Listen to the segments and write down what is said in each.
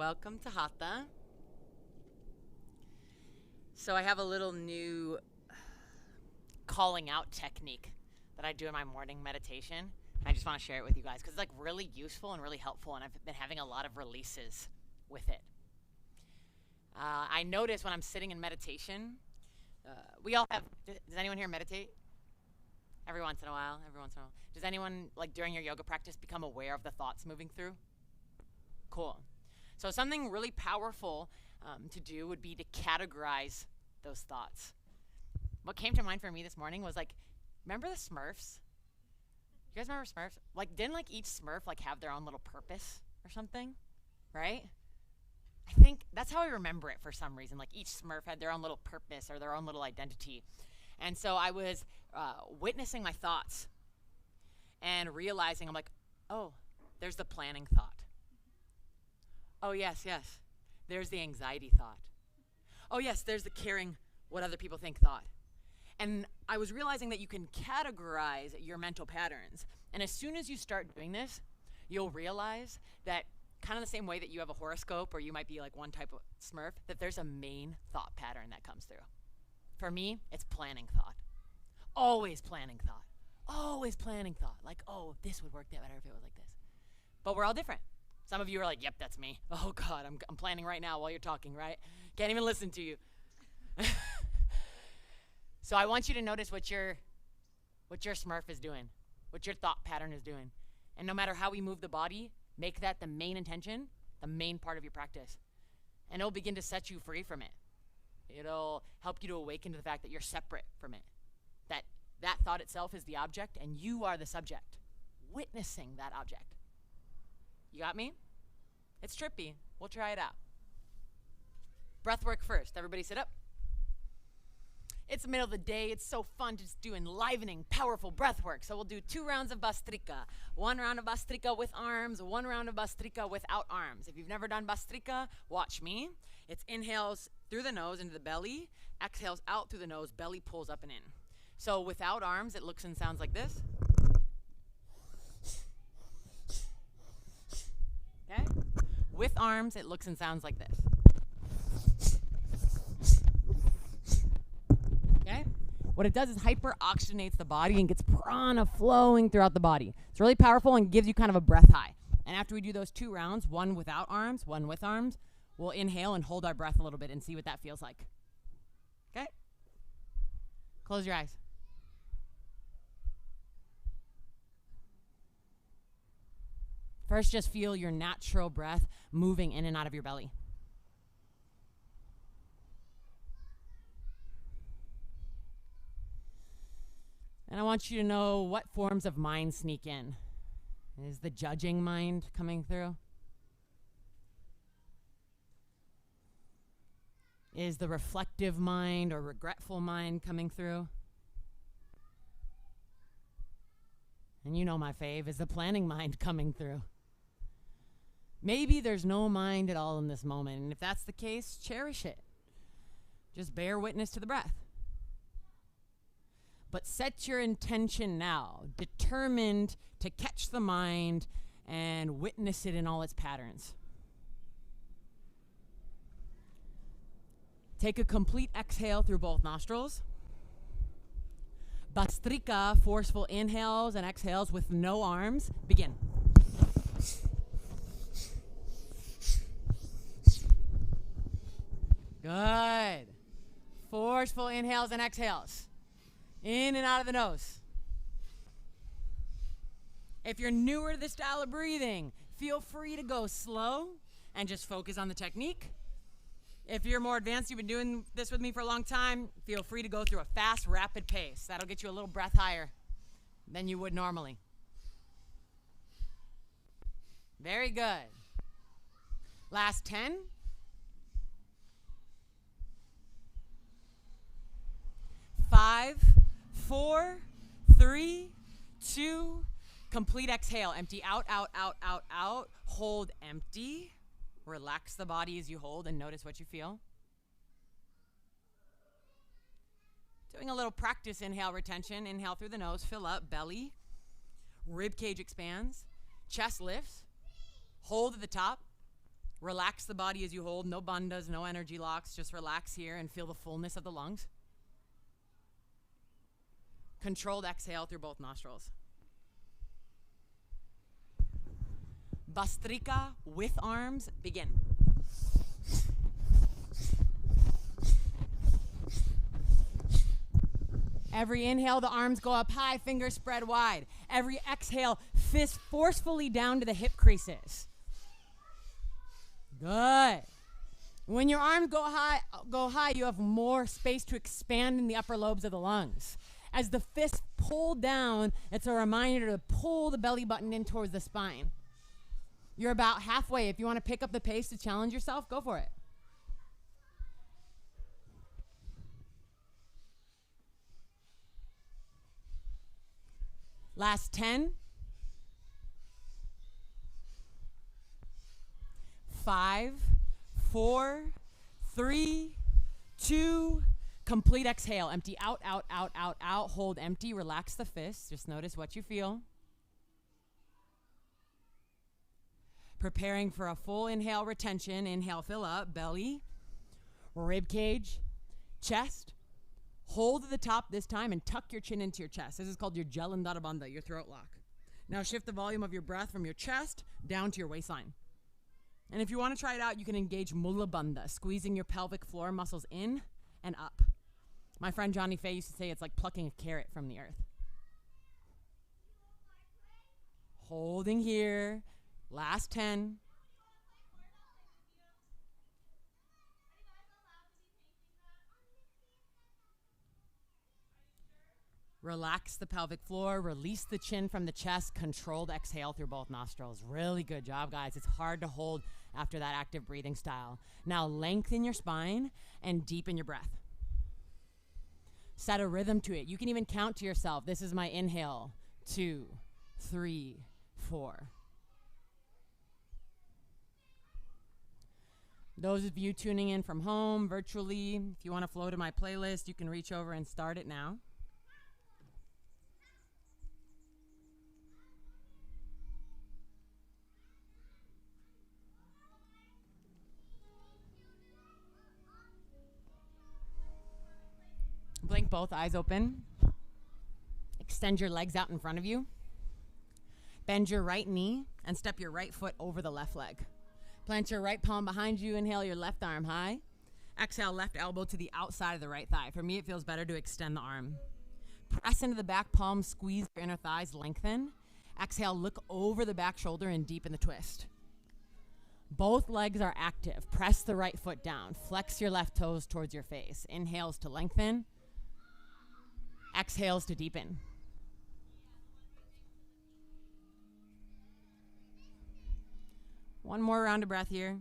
welcome to Hatha. So I have a little new calling out technique that I do in my morning meditation. I just want to share it with you guys because it's like really useful and really helpful, and I've been having a lot of releases with it. I notice when I'm sitting in meditation, we all have, does anyone here meditate? Every once in a while. Does anyone, like during your yoga practice, become aware of the thoughts moving through? Cool. So something really powerful to do would be to categorize those thoughts. What came to mind for me this morning was like, remember the Smurfs? You guys remember Smurfs? Like, didn't like each Smurf like have their own little purpose or something, right? I think that's how I remember it for some reason. Like each Smurf had their own little purpose or their own little identity. And so I was witnessing my thoughts and realizing, I'm like, oh, there's the planning thought. Oh, yes. There's the anxiety thought. Oh, yes, there's the caring what other people think thought. And I was realizing that you can categorize your mental patterns. And as soon as you start doing this, you'll realize that kind of the same way that you have a horoscope or you might be like one type of Smurf, that there's a main thought pattern that comes through. For me, it's planning thought. Always planning thought. Always planning thought. Like, oh, this would work better if it was like this. But we're all different. Some of you are like, yep, that's me. Oh, God, I'm planning right now while you're talking, right? Can't even listen to you. So I want you to notice what your Smurf is doing, what your thought pattern is doing. And no matter how we move the body, make that the main intention, the main part of your practice. And it'll begin to set you free from it. It'll help you to awaken to the fact that you're separate from it. That thought itself is the object, and you are the subject, witnessing that object. You got me? It's trippy. We'll try it out. Breathwork first. Everybody sit up. It's the middle of the day. It's so fun to just do enlivening, powerful breath work. So we'll do 2 rounds of Bastrika. 1 round of Bastrika with arms, 1 round of Bastrika without arms. If you've never done Bastrika, watch me. It's inhales through the nose into the belly, exhales out through the nose, belly pulls up and in. So without arms, it looks and sounds like this. Okay? With arms, it looks and sounds like this. Okay? What it does is hyper-oxygenates the body and gets prana flowing throughout the body. It's really powerful and gives you kind of a breath high. And after we do those 2 rounds, 1 without arms, 1 with arms, we'll inhale and hold our breath a little bit and see what that feels like. Okay? Close your eyes. First, just feel your natural breath moving in and out of your belly. And I want you to know what forms of mind sneak in. Is the judging mind coming through? Is the reflective mind or regretful mind coming through? And you know my fave, is the planning mind coming through? Maybe there's no mind at all in this moment, and if that's the case, cherish it. Just bear witness to the breath. But set your intention now, determined to catch the mind and witness it in all its patterns. Take a complete exhale through both nostrils. Bastrika, forceful inhales and exhales with no arms. Begin. Good. Forceful inhales and exhales. In and out of the nose. If you're newer to this style of breathing, feel free to go slow and just focus on the technique. If you're more advanced, you've been doing this with me for a long time, feel free to go through a fast, rapid pace. That'll get you a little breath higher than you would normally. Very good. Last 10. 5, 4, 3, 2, complete exhale. Empty out, out, out, out, out. Hold empty. Relax the body as you hold and notice what you feel. Doing a little practice inhale retention. Inhale through the nose, fill up, belly. Rib cage expands. Chest lifts. Hold at the top. Relax the body as you hold. No bandhas, no energy locks. Just relax here and feel the fullness of the lungs. Controlled exhale through both nostrils. Bastrika with arms, begin. Every inhale, the arms go up high, fingers spread wide. Every exhale, fist forcefully down to the hip creases. Good. When your arms go high, you have more space to expand in the upper lobes of the lungs. As the fists pull down, it's a reminder to pull the belly button in towards the spine. You're about halfway. If you want to pick up the pace to challenge yourself, go for it. Last 10. 5, 4, 3, 2, complete exhale. Empty out, out, out, out, out. Hold empty. Relax the fists. Just notice what you feel. Preparing for a full inhale retention. Inhale, fill up. Belly, rib cage, chest. Hold at the top this time and tuck your chin into your chest. This is called your Jalandhara Bandha, your throat lock. Now shift the volume of your breath from your chest down to your waistline. And if you want to try it out, you can engage Mula Bandha, squeezing your pelvic floor muscles in and up. My friend Johnny Fay used to say it's like plucking a carrot from the earth. Holding here. Last 10. Relax the pelvic floor, release the chin from the chest, controlled exhale through both nostrils. Really good job, guys. It's hard to hold after that active breathing style. Now lengthen your spine and deepen your breath. Set a rhythm to it. You can even count to yourself. This is my inhale. 2, 3, 4. Those of you tuning in from home, virtually, if you want to flow to my playlist, you can reach over and start it now. Blink both eyes open. Extend your legs out in front of you. Bend your right knee and step your right foot over the left leg. Plant your right palm behind you. Inhale your left arm high. Exhale, left elbow to the outside of the right thigh. For me, it feels better to extend the arm. Press into the back palm, squeeze your inner thighs, lengthen. Exhale, look over the back shoulder and deepen the twist. Both legs are active. Press the right foot down. Flex your left toes towards your face. Inhales to lengthen. Exhales to deepen. One more round of breath here.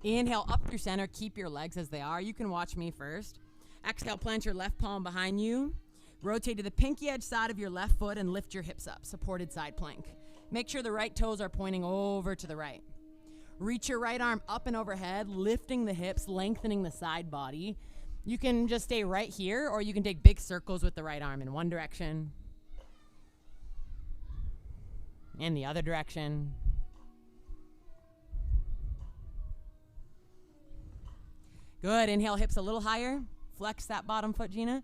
Inhale up through center. Keep your legs as they are. You can watch me first. Exhale, plant your left palm behind you. Rotate to the pinky edge side of your left foot and lift your hips up. Supported side plank. Make sure the right toes are pointing over to the right. Reach your right arm up and overhead, lifting the hips, lengthening the side body. You can just stay right here, or you can take big circles with the right arm in one direction, in the other direction. Good. Inhale, hips a little higher. Flex that bottom foot, Gina.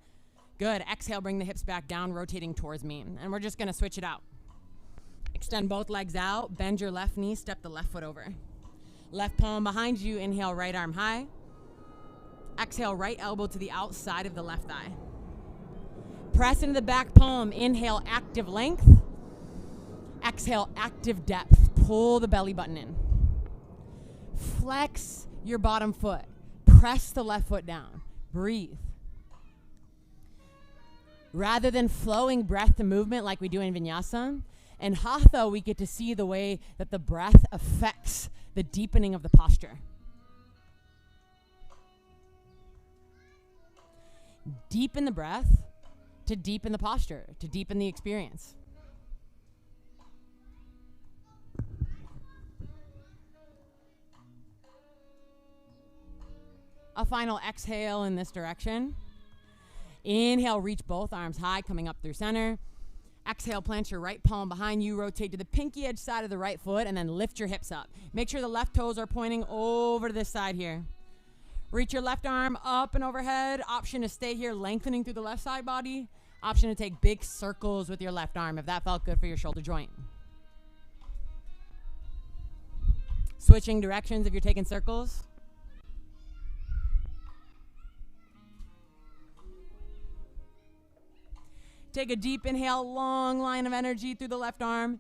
Good. Exhale, bring the hips back down, rotating towards me. And we're just going to switch it out. Extend both legs out. Bend your left knee. Step the left foot over. Left palm behind you. Inhale, right arm high. Exhale, right elbow to the outside of the left thigh. Press into the back palm. Inhale, active length. Exhale, active depth. Pull the belly button in. Flex your bottom foot. Press the left foot down. Breathe. Rather than flowing breath to movement like we do in vinyasa, in Hatha we get to see the way that the breath affects the deepening of the posture. Deepen the breath to deepen the posture, to deepen the experience. A final exhale in this direction. Inhale, reach both arms high, coming up through center. Exhale, plant your right palm behind you, rotate to the pinky edge side of the right foot, and then lift your hips up. Make sure the left toes are pointing over to this side here. Reach your left arm up and overhead. Option to stay here, lengthening through the left side body. Option to take big circles with your left arm if that felt good for your shoulder joint. Switching directions if you're taking circles. Take a deep inhale, long line of energy through the left arm.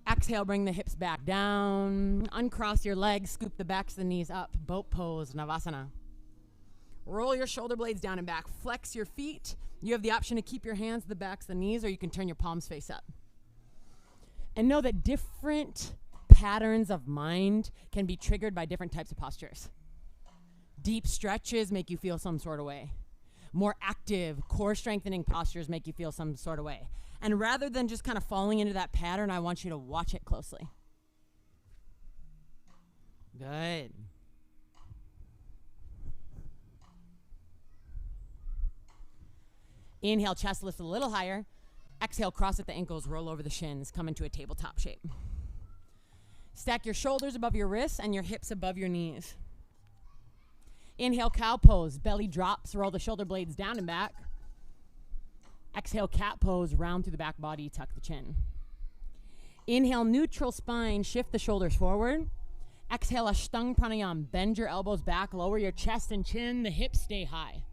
Exhale, bring the hips back down. Uncross your legs, scoop the backs of the knees up. Boat pose, Savasana. Roll your shoulder blades down and back. Flex your feet. You have the option to keep your hands to the backs of the knees, or you can turn your palms face up. And know that different patterns of mind can be triggered by different types of postures. Deep stretches make you feel some sort of way. More active, core strengthening postures make you feel some sort of way. And rather than just kind of falling into that pattern, I want you to watch it closely. Good. Inhale, chest lifts a little higher. Exhale, cross at the ankles, roll over the shins, come into a tabletop shape. Stack your shoulders above your wrists and your hips above your knees. Inhale, cow pose, belly drops, roll the shoulder blades down and back. Exhale, cat pose, round through the back body, tuck the chin. Inhale, neutral spine, shift the shoulders forward. Exhale, Ashtanga pranayama, bend your elbows back, lower your chest and chin, the hips stay high.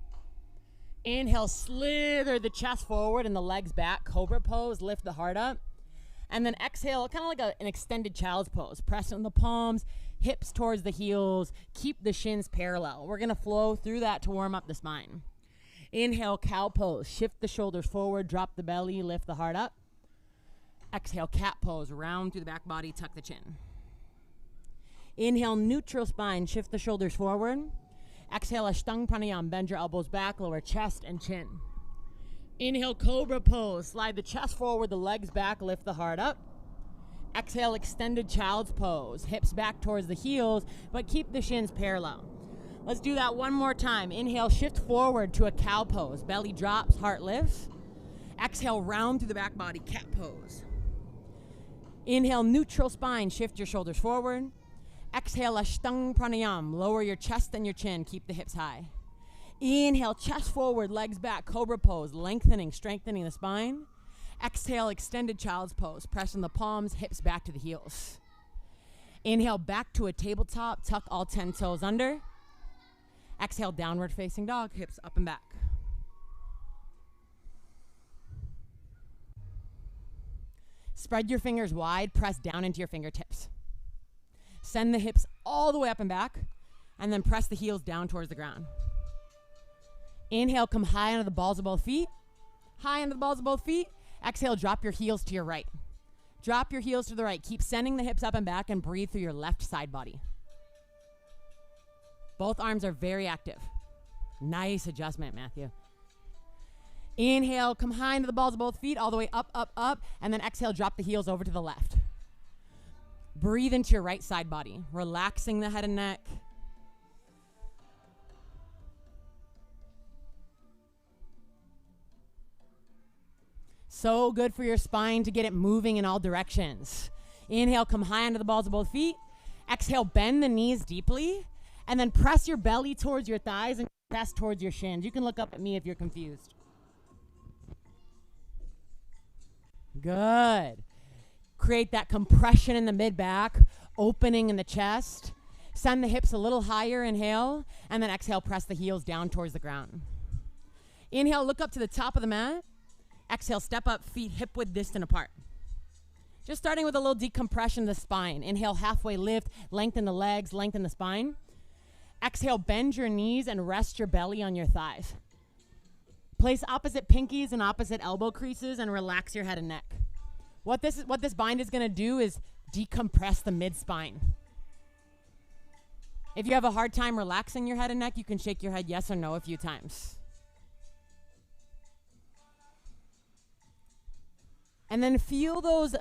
Inhale, slither the chest forward and the legs back, cobra pose, lift the heart up. And then exhale, kind of like an extended child's pose. Press on the palms, hips towards the heels, keep the shins parallel. We're gonna flow through that to warm up the spine. Inhale, cow pose, shift the shoulders forward, drop the belly, lift the heart up. Exhale, cat pose, round through the back body, tuck the chin. Inhale, neutral spine, shift the shoulders forward. Exhale, Ashtanga pranayama, bend your elbows back, lower chest and chin. Inhale, cobra pose, slide the chest forward, the legs back, lift the heart up. Exhale, extended child's pose, hips back towards the heels, but keep the shins parallel. Let's do that one more time. Inhale, shift forward to a cow pose, belly drops, heart lifts. Exhale, round through the back body, cat pose. Inhale, neutral spine, shift your shoulders forward. Exhale, Ashtanga pranayama, lower your chest and your chin, keep the hips high. Inhale, chest forward, legs back, cobra pose, lengthening, strengthening the spine. Exhale, extended child's pose, pressing the palms, hips back to the heels. Inhale, back to a tabletop, tuck all 10 toes under. Exhale, downward facing dog, hips up and back. Spread your fingers wide, press down into your fingertips. Send the hips all the way up and back, and then press the heels down towards the ground. Inhale, come high onto the balls of both feet. High onto the balls of both feet. Exhale, drop your heels to your right. Drop your heels to the right. Keep sending the hips up and back and breathe through your left side body. Both arms are very active. Nice adjustment, Matthew. Inhale, come high into the balls of both feet, all the way up, up, up, and then exhale, drop the heels over to the left. Breathe into your right side body, relaxing the head and neck. So good for your spine to get it moving in all directions. Inhale, come high onto the balls of both feet. Exhale, bend the knees deeply, and then press your belly towards your thighs and press towards your shins. You can look up at me if you're confused. Good. Create that compression in the mid-back, opening in the chest. Send the hips a little higher, inhale, and then exhale, press the heels down towards the ground. Inhale, look up to the top of the mat. Exhale, step up, feet hip-width distant apart. Just starting with a little decompression of the spine. Inhale, halfway lift, lengthen the legs, lengthen the spine. Exhale, bend your knees and rest your belly on your thighs. Place opposite pinkies and opposite elbow creases and relax your head and neck. What this bind is going to do is decompress the mid-spine. If you have a hard time relaxing your head and neck, you can shake your head yes or no a few times. And then feel those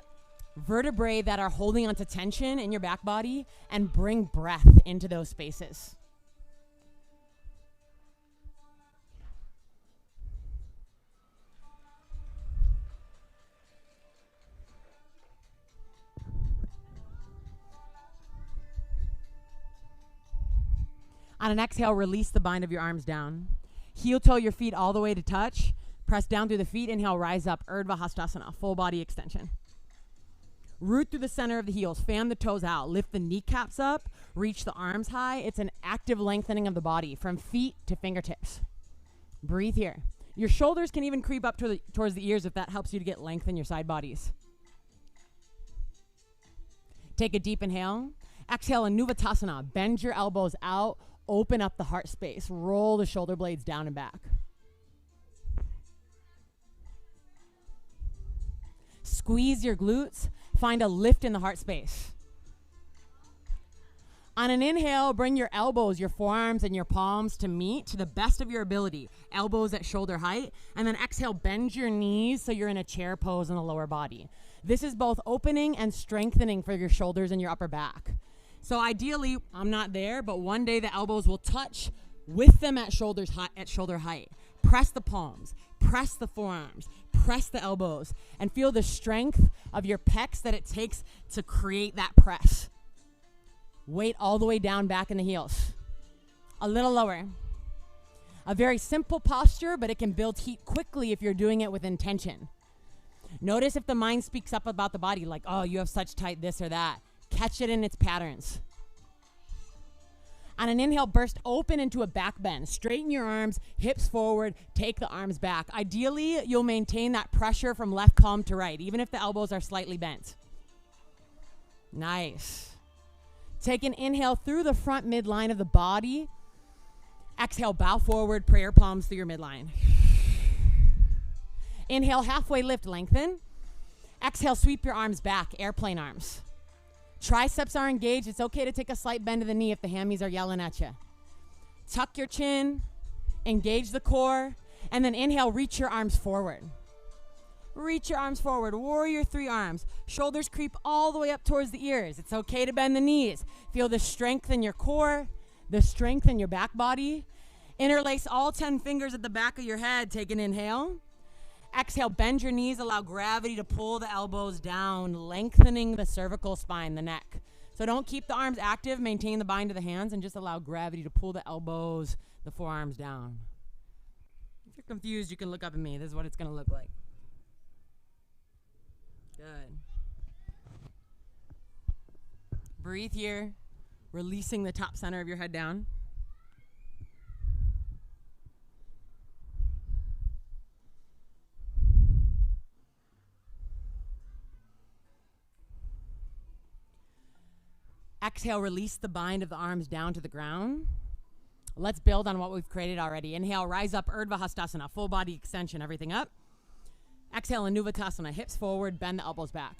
vertebrae that are holding onto tension in your back body and bring breath into those spaces. On an exhale, release the bind of your arms down. Heel toe your feet all the way to touch. Press down through the feet. Inhale, rise up. Urdhva Hastasana, full body extension. Root through the center of the heels. Fan the toes out. Lift the kneecaps up. Reach the arms high. It's an active lengthening of the body from feet to fingertips. Breathe here. Your shoulders can even creep up towards the ears if that helps you to get length in your side bodies. Take a deep inhale. Exhale, Anuvatasana. Bend your elbows out. Open up the heart space. Roll the shoulder blades down and back. Squeeze your glutes. Find a lift in the heart space. On an inhale, bring your elbows, your forearms, and your palms to meet to the best of your ability. Elbows at shoulder height. And then exhale, bend your knees so you're in a chair pose in the lower body. This is both opening and strengthening for your shoulders and your upper back. So ideally, I'm not there, but one day the elbows will touch with them at shoulder height. Press the palms, press the forearms, press the elbows, and feel the strength of your pecs that it takes to create that press. Weight all the way down back in the heels. A little lower. A very simple posture, but it can build heat quickly if you're doing it with intention. Notice if the mind speaks up about the body, like, oh, you have such tight this or that. Catch it in its patterns. On an inhale, burst open into a back bend. Straighten your arms, hips forward, take the arms back. Ideally, you'll maintain that pressure from left palm to right, even if the elbows are slightly bent. Nice. Take an inhale through the front midline of the body. Exhale, bow forward, prayer palms through your midline. Inhale, halfway lift, lengthen. Exhale, sweep your arms back, airplane arms. Triceps are engaged. It's okay to take a slight bend of the knee if the hammies are yelling at you. Tuck your chin, engage the core, and then inhale, reach your arms forward. Reach your arms forward, warrior 3 arms. Shoulders creep all the way up towards the ears. It's okay to bend the knees. Feel the strength in your core, the strength in your back body. Interlace all 10 fingers at the back of your head. Take an inhale. Exhale, bend your knees, allow gravity to pull the elbows down, lengthening the cervical spine, the neck. So don't keep the arms active, maintain the bind of the hands, and just allow gravity to pull the elbows, the forearms down. If you're confused, you can look up at me. This is what it's going to look like. Good. Breathe here, releasing the top center of your head down. Exhale, release the bind of the arms down to the ground. Let's build on what we've created already. Inhale, rise up, Urdhva Hastasana, full body extension, everything up. Exhale, Anuvatasana, hips forward, bend the elbows back.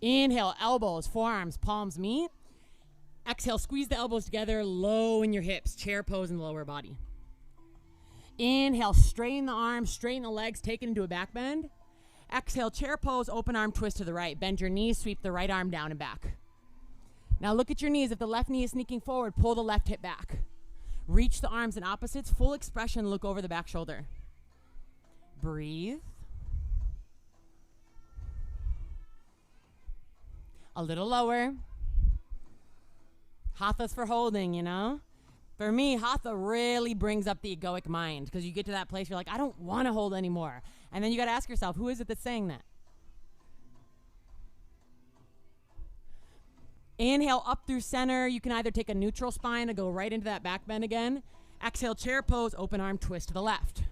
Inhale, elbows, forearms, palms meet. Exhale, squeeze the elbows together, low in your hips, chair pose in the lower body. Inhale, straighten the arms, straighten the legs, take it into a back bend. Exhale, chair pose, open arm twist to the right. Bend your knees, sweep the right arm down and back. Now look at your knees. If the left knee is sneaking forward, pull the left hip back. Reach the arms in opposites. Full expression, look over the back shoulder. Breathe. A little lower. Hatha's for holding, you know? For me, Hatha really brings up the egoic mind because you get to that place, you're like, I don't want to hold anymore. And then you got to ask yourself, who is it that's saying that? Inhale up through center. You can either take a neutral spine and go right into that back bend again. Exhale, chair pose, open arm twist to the left.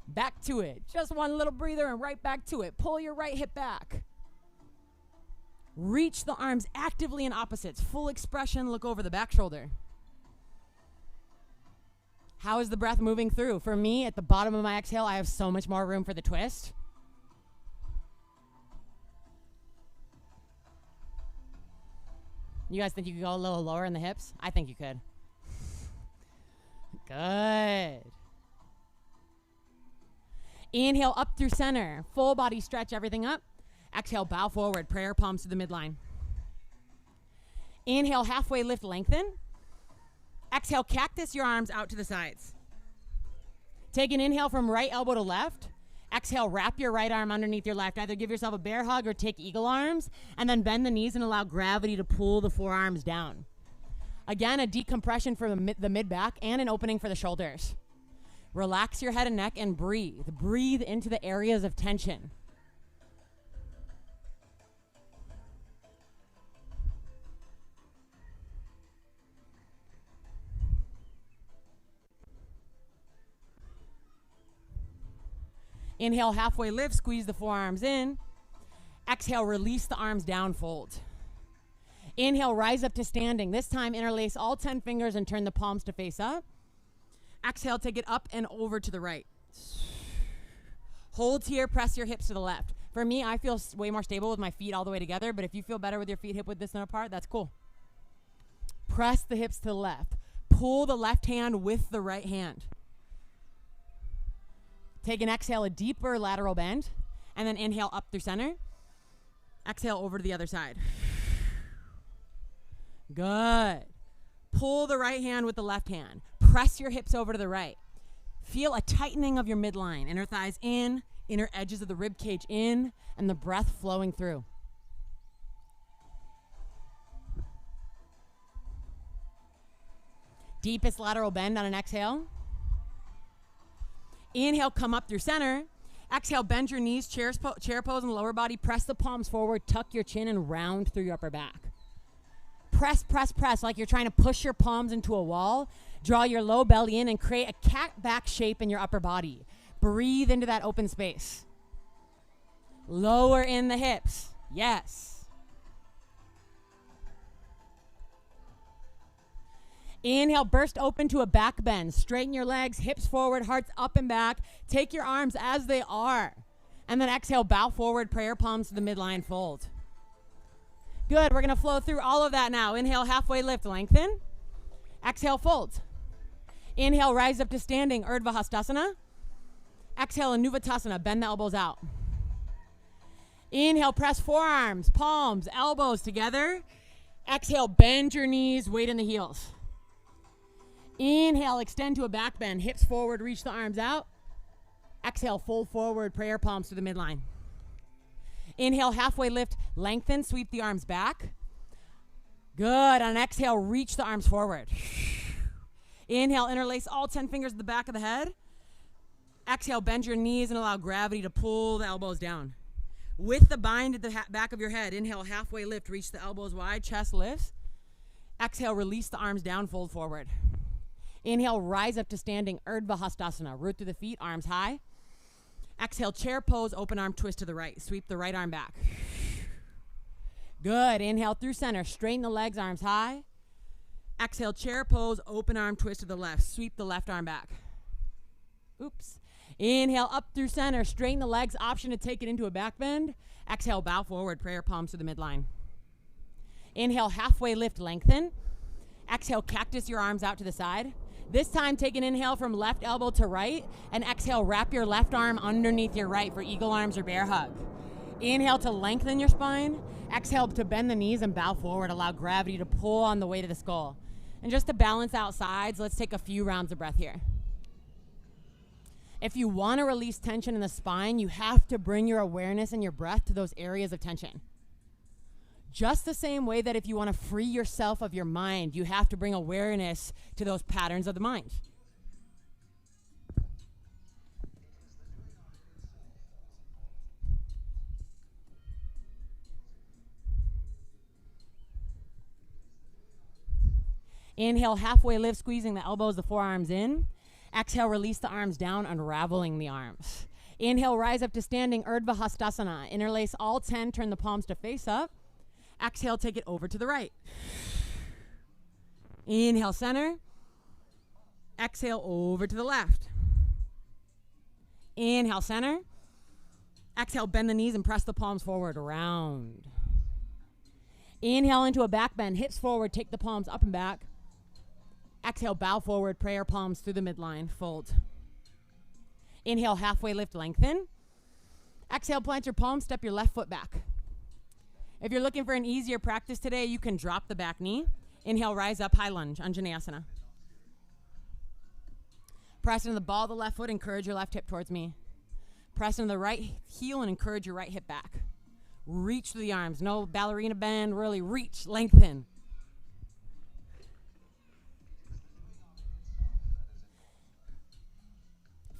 Back to it. Just one little breather and right back to it. Pull your right hip back. Reach the arms actively in opposites. Full expression, look over the back shoulder. How is the breath moving through? For me, at the bottom of my exhale, I have so much more room for the twist. You guys think you could go a little lower in the hips? I think you could. Good. Inhale up through center. Full body stretch, everything up. Exhale, bow forward. Prayer palms to the midline. Inhale, halfway lift, lengthen. Exhale, cactus your arms out to the sides. Take an inhale from right elbow to left. Exhale, wrap your right arm underneath your left. Either give yourself a bear hug or take eagle arms, and then bend the knees and allow gravity to pull the forearms down. Again, a decompression for the mid-back and an opening for the shoulders. Relax your head and neck and breathe. Breathe into the areas of tension. Inhale, halfway lift, squeeze the forearms in. Exhale, release the arms down, fold. Inhale, rise up to standing. This time, interlace all 10 fingers and turn the palms to face up. Exhale, take it up and over to the right. Hold here, press your hips to the left. For me, I feel way more stable with my feet all the way together, but if you feel better with your feet hip width distance apart, that's cool. Press the hips to the left. Pull the left hand with the right hand. Take an exhale, a deeper lateral bend, and then inhale up through center. Exhale over to the other side. Good. Pull the right hand with the left hand. Press your hips over to the right. Feel a tightening of your midline. Inner thighs in, inner edges of the rib cage in, and the breath flowing through. Deepest lateral bend on an exhale. Inhale, come up through center. Exhale, bend your knees, chair pose in the lower body. Press the palms forward, tuck your chin, and round through your upper back. Press, press, press like you're trying to push your palms into a wall. Draw your low belly in and create a cat back shape in your upper body. Breathe into that open space. Lower in the hips. Yes. Inhale, burst open to a back bend. Straighten your legs, hips forward, hearts up and back. Take your arms as they are. And then exhale, bow forward, prayer palms to the midline, fold. Good, we're gonna flow through all of that now. Inhale, halfway lift, lengthen. Exhale, fold. Inhale, rise up to standing, Urdhva Hastasana. Exhale, Anuvatasana, bend the elbows out. Inhale, press forearms, palms, elbows together. Exhale, bend your knees, weight in the heels. Inhale, extend to a back bend, hips forward, reach the arms out. Exhale, fold forward, prayer palms to the midline. Inhale, halfway lift, lengthen, sweep the arms back. Good, on an exhale, reach the arms forward. Inhale, interlace all 10 fingers at the back of the head. Exhale, bend your knees and allow gravity to pull the elbows down. With the bind at the back of your head, inhale, halfway lift, reach the elbows wide, chest lifts. Exhale, release the arms down, fold forward. Inhale, rise up to standing, Urdhva Hastasana. Root through the feet, arms high. Exhale, chair pose, open arm twist to the right. Sweep the right arm back. Good. Inhale through center. Straighten the legs, arms high. Exhale, chair pose, open arm twist to the left. Sweep the left arm back. Oops. Inhale up through center. Straighten the legs. Option to take it into a back bend. Exhale, bow forward. Prayer palms to the midline. Inhale, halfway lift, lengthen. Exhale, cactus your arms out to the side. This time, take an inhale from left elbow to right, and exhale, wrap your left arm underneath your right for eagle arms or bear hug. Inhale to lengthen your spine. Exhale to bend the knees and bow forward. Allow gravity to pull on the way to the skull. And just to balance out sides, let's take a few rounds of breath here. If you want to release tension in the spine, you have to bring your awareness and your breath to those areas of tension. Just the same way that if you want to free yourself of your mind, you have to bring awareness to those patterns of the mind. Inhale, halfway lift, squeezing the elbows, the forearms in. Exhale, release the arms down, unraveling the arms. Inhale, rise up to standing, Urdhva Hastasana. Interlace all 10, turn the palms to face up. Exhale, take it over to the right. Inhale, center. Exhale, over to the left. Inhale, center. Exhale, bend the knees and press the palms forward, round. Inhale into a back bend, hips forward, take the palms up and back. Exhale, bow forward, prayer palms through the midline, fold. Inhale, halfway lift, lengthen. Exhale, plant your palms, step your left foot back. If you're looking for an easier practice today, you can drop the back knee. Inhale, rise up, high lunge, Anjaneyasana. Press into the ball of the left foot, encourage your left hip towards me. Press into the right heel and encourage your right hip back. Reach through the arms, no ballerina bend, really reach, lengthen.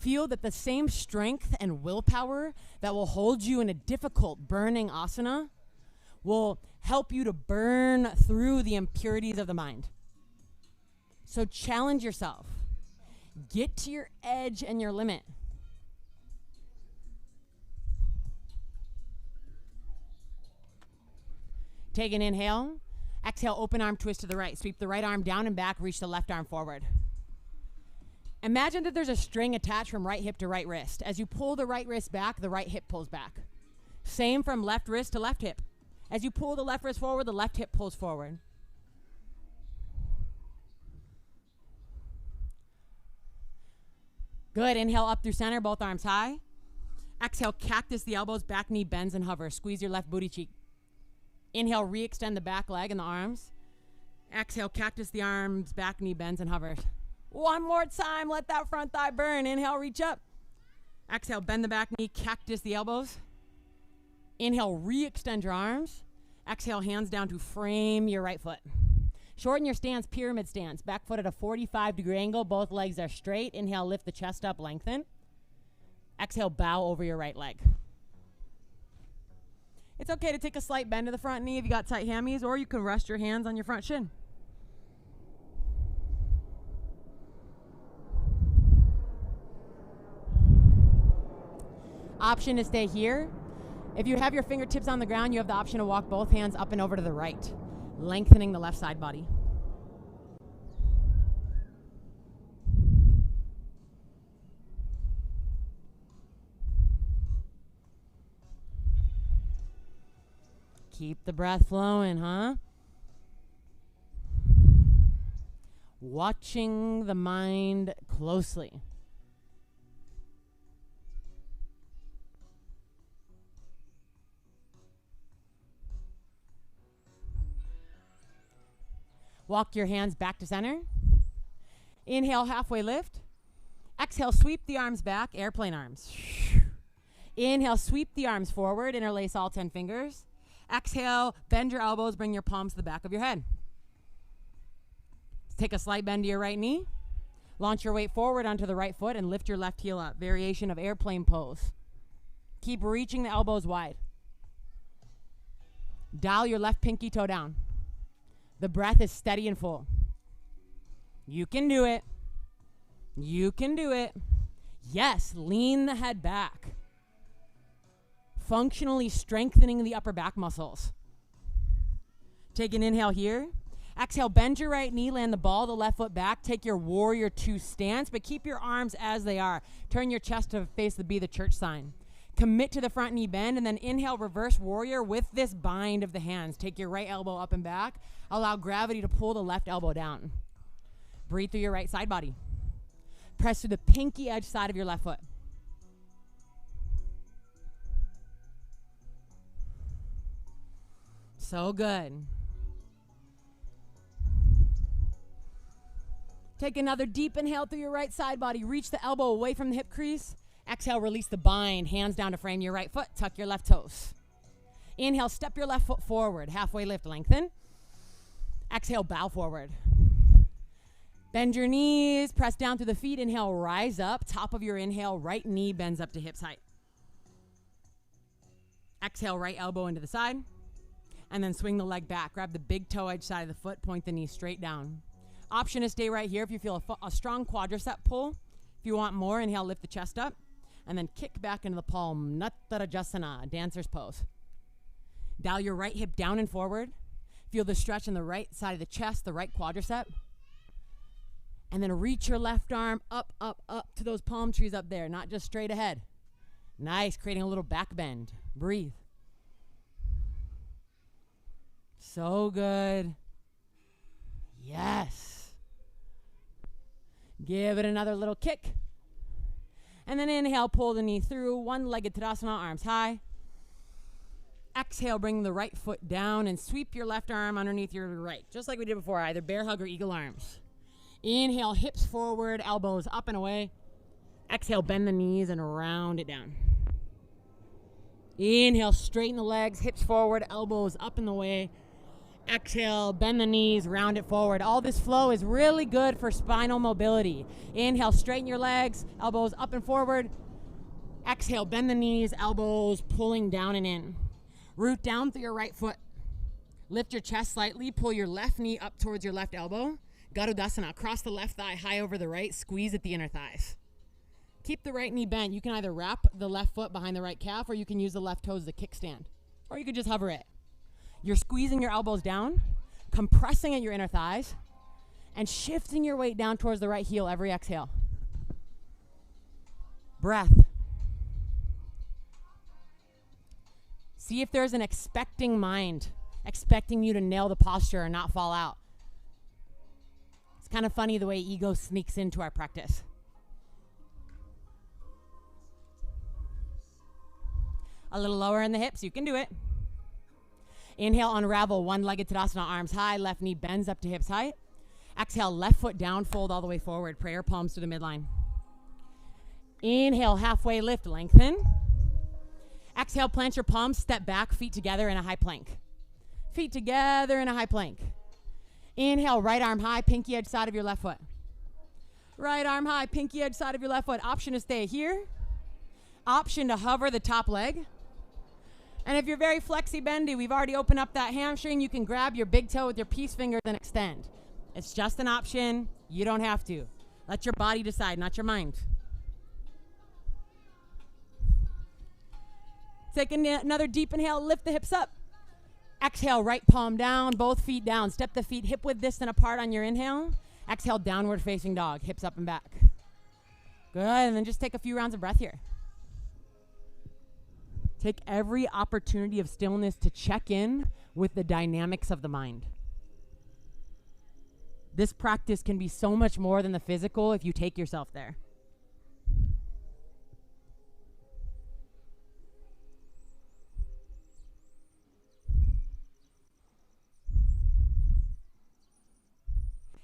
feel that the same strength and willpower that will hold you in a difficult burning asana will help you to burn through the impurities of the mind. So challenge yourself. Get to your edge and your limit. Take an inhale. Exhale, open arm twist to the right. Sweep the right arm down and back, reach the left arm forward. Imagine that there's a string attached from right hip to right wrist. As you pull the right wrist back, the right hip pulls back. Same from left wrist to left hip. As you pull the left wrist forward, the left hip pulls forward. Good. Inhale up through center, both arms high. Exhale, cactus the elbows, back knee bends and hover. Squeeze your left booty cheek. Inhale, re-extend the back leg and the arms. Exhale, cactus the arms, back knee bends and hovers. One more time, let that front thigh burn. Inhale, reach up. Exhale, bend the back knee, cactus the elbows. Inhale, re-extend your arms. Exhale, hands down to frame your right foot. Shorten your stance, pyramid stance. Back foot at a 45-degree angle. Both legs are straight. Inhale, lift the chest up, lengthen. Exhale, bow over your right leg. It's okay to take a slight bend to the front knee if you got tight hammies, or you can rest your hands on your front shin. Option to stay here. If you have your fingertips on the ground, you have the option to walk both hands up and over to the right, lengthening the left side body. Keep the breath flowing, huh? Watching the mind closely. Walk your hands back to center. Inhale, halfway lift. Exhale, sweep the arms back, airplane arms. Inhale, sweep the arms forward, interlace all 10 fingers. Exhale, bend your elbows, bring your palms to the back of your head. Take a slight bend to your right knee. Launch your weight forward onto the right foot and lift your left heel up. Variation of airplane pose. Keep reaching the elbows wide. Dial your left pinky toe down. The breath is steady and full. You can do it. You can do it. Yes, lean the head back. Functionally strengthening the upper back muscles. Take an inhale here. Exhale, bend your right knee, land the ball of the left foot back. Take your warrior two stance, but keep your arms as they are. Turn your chest to face the be the church sign. Commit to the front knee bend, and then inhale, reverse warrior with this bind of the hands. Take your right elbow up and back. Allow gravity to pull the left elbow down. Breathe through your right side body. Press through the pinky edge side of your left foot. So good. Take another deep inhale through your right side body. Reach the elbow away from the hip crease. Exhale, release the bind. Hands down to frame your right foot. Tuck your left toes. Inhale, step your left foot forward. Halfway lift, lengthen. Exhale, bow forward. Bend your knees. Press down through the feet. Inhale, rise up. Top of your inhale, right knee bends up to hips height. Exhale, right elbow into the side. And then swing the leg back. Grab the big toe edge side of the foot. Point the knee straight down. Option to stay right here if you feel a strong quadricep pull. If you want more, inhale, lift the chest up. And then kick back into the palm. Nattarajasana, dancer's pose. Dial your right hip down and forward. Feel the stretch on the right side of the chest, the right quadricep. And then reach your left arm up, up, up to those palm trees up there, not just straight ahead. Nice, creating a little back bend. Breathe. So good. Yes. Give it another little kick. And then inhale, pull the knee through. One-legged Tadasana, arms high. Exhale, bring the right foot down and sweep your left arm underneath your right, just like we did before, either bear hug or eagle arms. Inhale, hips forward, elbows up and away. Exhale, bend the knees and round it down. Inhale, straighten the legs, hips forward, elbows up and away. Exhale, bend the knees, round it forward. All this flow is really good for spinal mobility. Inhale, straighten your legs, elbows up and forward. Exhale, bend the knees, elbows pulling down and in. Root down through your right foot. Lift your chest slightly, pull your left knee up towards your left elbow. Garudasana, cross the left thigh high over the right, squeeze at the inner thighs. Keep the right knee bent. You can either wrap the left foot behind the right calf, or you can use the left toes as a kickstand. Or you could just hover it. You're squeezing your elbows down, compressing at your inner thighs, and shifting your weight down towards the right heel every exhale. Breath. See if there's an expecting mind, expecting you to nail the posture and not fall out. It's kind of funny the way ego sneaks into our practice. A little lower in the hips, you can do it. Inhale, unravel, one-legged Tadasana, arms high, left knee bends up to hips height. Exhale, left foot down, fold all the way forward, prayer palms to the midline. Inhale, halfway lift, lengthen. Exhale, plant your palms, step back, feet together in a high plank. Feet together in a high plank. Inhale, right arm high, pinky edge side of your left foot. Right arm high, pinky edge side of your left foot. Option to stay here. Option to hover the top leg. And if you're very flexy bendy, we've already opened up that hamstring, you can grab your big toe with your peace fingers and extend. It's just an option. You don't have to. Let your body decide, not your mind. Take another deep inhale, lift the hips up. Exhale, right palm down, both feet down. Step the feet hip width distant apart on your inhale. Exhale, downward facing dog, hips up and back. Good, and then just take a few rounds of breath here. Take every opportunity of stillness to check in with the dynamics of the mind. This practice can be so much more than the physical if you take yourself there.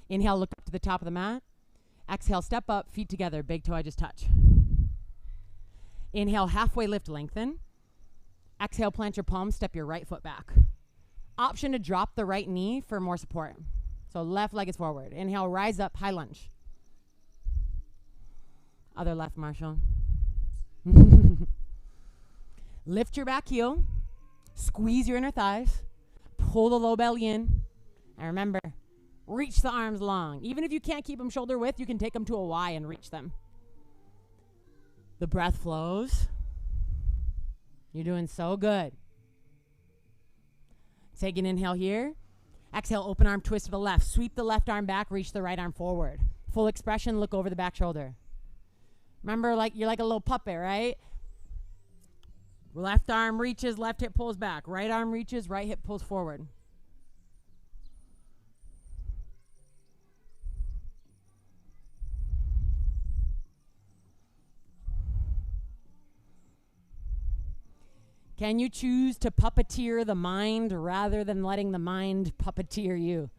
Inhale, look up to the top of the mat. Exhale, step up, feet together, big toe edges touch. Inhale, halfway lift, lengthen. Exhale, plant your palms, step your right foot back. Option to drop the right knee for more support. So left leg is forward. Inhale, rise up, high lunge. Other left, Marshall. Lift your back heel. Squeeze your inner thighs. Pull the low belly in. And remember, reach the arms long. Even if you can't keep them shoulder width, you can take them to a Y and reach them. The breath flows. You're doing so good. Take an inhale here. Exhale, open arm twist to the left. Sweep the left arm back, reach the right arm forward. Full expression, look over the back shoulder. Remember, like you're like a little puppet, right? Left arm reaches, left hip pulls back. Right arm reaches, right hip pulls forward. Can you choose to puppeteer the mind rather than letting the mind puppeteer you?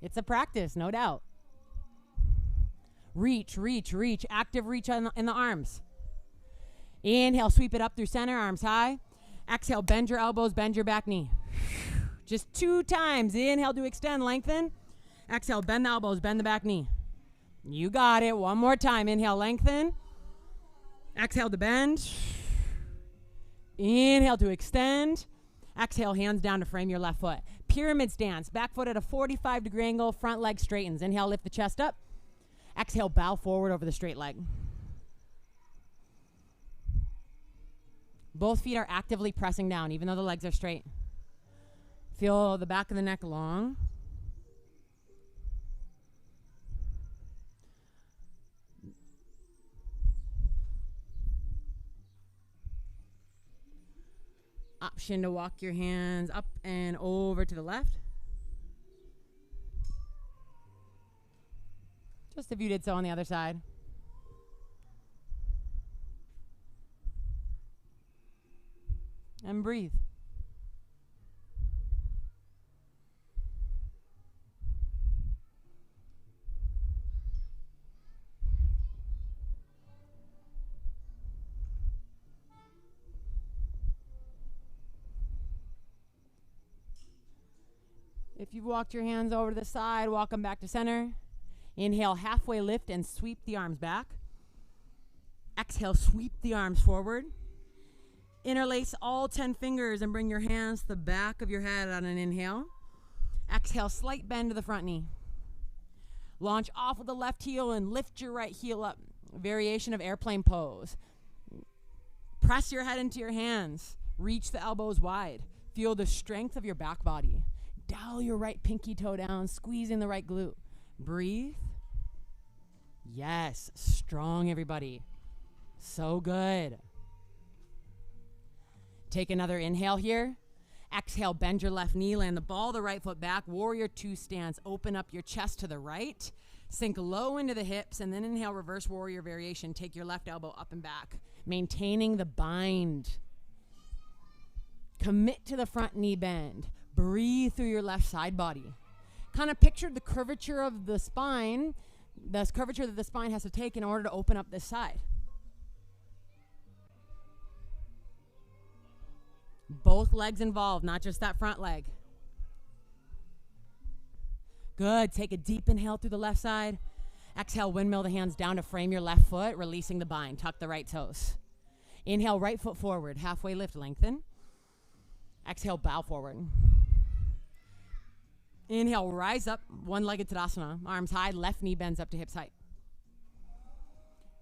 It's a practice, no doubt. Reach, reach, reach. Active reach in the arms. Inhale, sweep it up through center, arms high. Exhale, bend your elbows, bend your back knee. Just 2 times. Inhale to extend, lengthen. Exhale, bend the elbows, bend the back knee. You got it. One more time. Inhale, lengthen. Exhale to bend. Inhale to extend. Exhale, hands down to frame your left foot. Pyramid stance. Back foot at a 45-degree angle. Front leg straightens. Inhale, lift the chest up. Exhale, bow forward over the straight leg. Both feet are actively pressing down, even though the legs are straight. Feel the back of the neck long. Option to walk your hands up and over to the left. Just if you did so on the other side. And breathe. If you've walked your hands over to the side, walk them back to center. Inhale, halfway lift and sweep the arms back. Exhale, sweep the arms forward. Interlace all 10 fingers and bring your hands to the back of your head on an inhale. Exhale, slight bend to the front knee. Launch off with the left heel and lift your right heel up. Variation of airplane pose. Press your head into your hands. Reach the elbows wide. Feel the strength of your back body. Dial your right pinky toe down, squeezing the right glute. Breathe. Yes, strong, everybody. So good. Take another inhale here. Exhale, bend your left knee, land the ball of the right foot back. Warrior 2 stance. Open up your chest to the right. Sink low into the hips, and then inhale, reverse warrior variation. Take your left elbow up and back, maintaining the bind. Commit to the front knee bend. Breathe through your left side body. Kind of picture the curvature of the spine, the curvature that the spine has to take in order to open up this side. Both legs involved, not just that front leg. Good. Take a deep inhale through the left side. Exhale, windmill the hands down to frame your left foot, releasing the bind. Tuck the right toes. Inhale, right foot forward. Halfway lift, lengthen. Exhale, bow forward. Inhale, rise up, one-legged Tadasana. Arms high, left knee bends up to hips height.